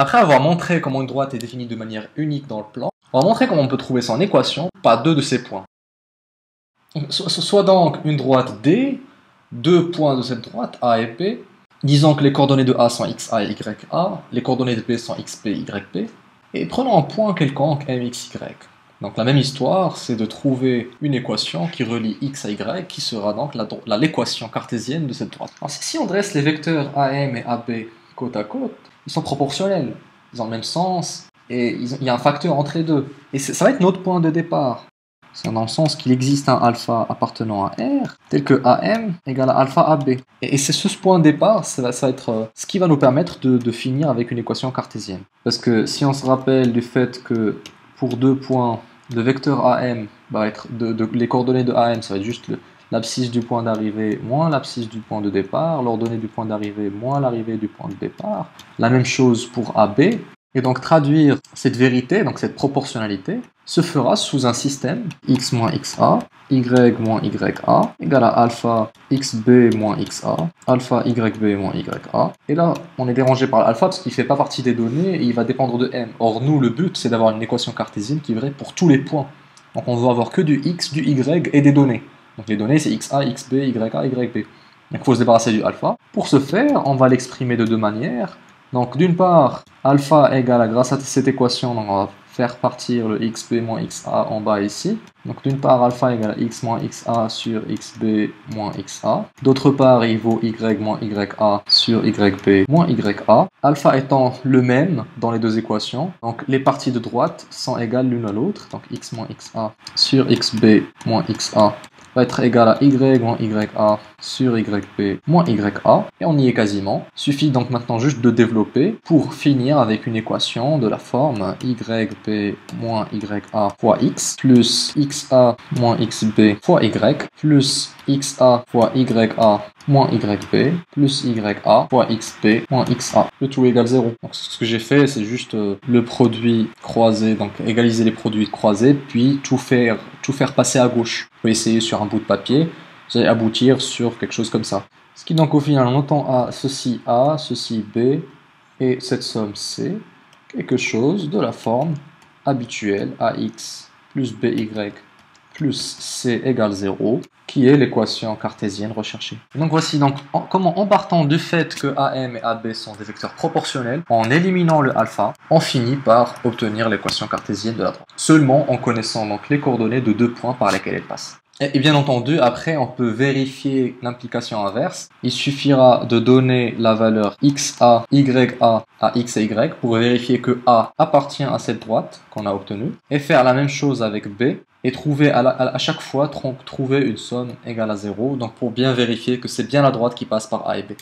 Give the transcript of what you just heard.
Après avoir montré comment une droite est définie de manière unique dans le plan, on va montrer comment on peut trouver son équation par deux de ces points. Soit donc une droite D, deux points de cette droite, A et B. Disons que les coordonnées de A sont XA et YA, les coordonnées de B sont XB et YB. Et prenons un point quelconque MXY. Donc la même histoire, c'est de trouver une équation qui relie X à Y, qui sera donc l'équation cartésienne de cette droite. Alors si on dresse les vecteurs AM et AB côte à côte, ils sont proportionnels, ils ont le même sens, et il y a un facteur entre les deux. Et ça va être notre point de départ. C'est dans le sens qu'il existe un alpha appartenant à R, tel que AM égale à alpha AB. Et c'est ce point de départ, ça va être ce qui va nous permettre de finir avec une équation cartésienne. Parce que si on se rappelle du fait que pour deux points, le vecteur AM va être les coordonnées de AM, ça va être juste l'abscisse du point d'arrivée moins l'abscisse du point de départ, l'ordonnée du point d'arrivée moins l'arrivée du point de départ. La même chose pour AB. Et donc traduire cette vérité, donc cette proportionnalité, se fera sous un système x moins xa, y moins ya, égale à alpha xb moins xa, alpha yb moins ya. Et là, on est dérangé par l'alpha parce qu'il ne fait pas partie des données et il va dépendre de m. Or, nous, le but, c'est d'avoir une équation cartésienne qui est vraie pour tous les points. Donc on veut avoir que du x, du y et des données. Donc les données, c'est xa, xb, ya, yb. Donc il faut se débarrasser du alpha. Pour ce faire, on va l'exprimer de deux manières. Donc d'une part, alpha égale à, grâce à cette équation, donc on va faire partir le xb moins xa en bas ici. Donc d'une part, alpha égale à x moins xa sur xb moins xa. D'autre part, il vaut y moins ya sur yb moins ya. Alpha étant le même dans les deux équations. Donc les parties de droite sont égales l'une à l'autre. Donc x moins xa sur xb moins xa va être égal à y moins ya sur yb moins ya, et on y est quasiment. Suffit donc maintenant juste de développer pour finir avec une équation de la forme yb moins ya fois x plus xa moins xb fois y plus xa fois ya moins yb plus ya fois xb moins xa. Le tout égale 0. Donc ce que j'ai fait, c'est juste le produit croisé, donc égaliser les produits croisés, puis tout faire passer à gauche. Vous pouvez essayer sur un bout de papier, vous allez aboutir sur quelque chose comme ça. Ce qui donc au final, on entend A, ceci B, et cette somme C, quelque chose de la forme habituelle AX plus BY plus C égale 0, qui est l'équation cartésienne recherchée. Et donc voici donc comment, en partant du fait que AM et AB sont des vecteurs proportionnels, en éliminant le alpha, on finit par obtenir l'équation cartésienne de la droite. Seulement en connaissant donc les coordonnées de deux points par lesquels elle passe. Et bien entendu, après, on peut vérifier l'implication inverse. Il suffira de donner la valeur xa, ya à x et y pour vérifier que A appartient à cette droite qu'on a obtenue, et faire la même chose avec B, et trouver à chaque fois trouver une somme égale à 0, donc pour bien vérifier que c'est bien la droite qui passe par A et B.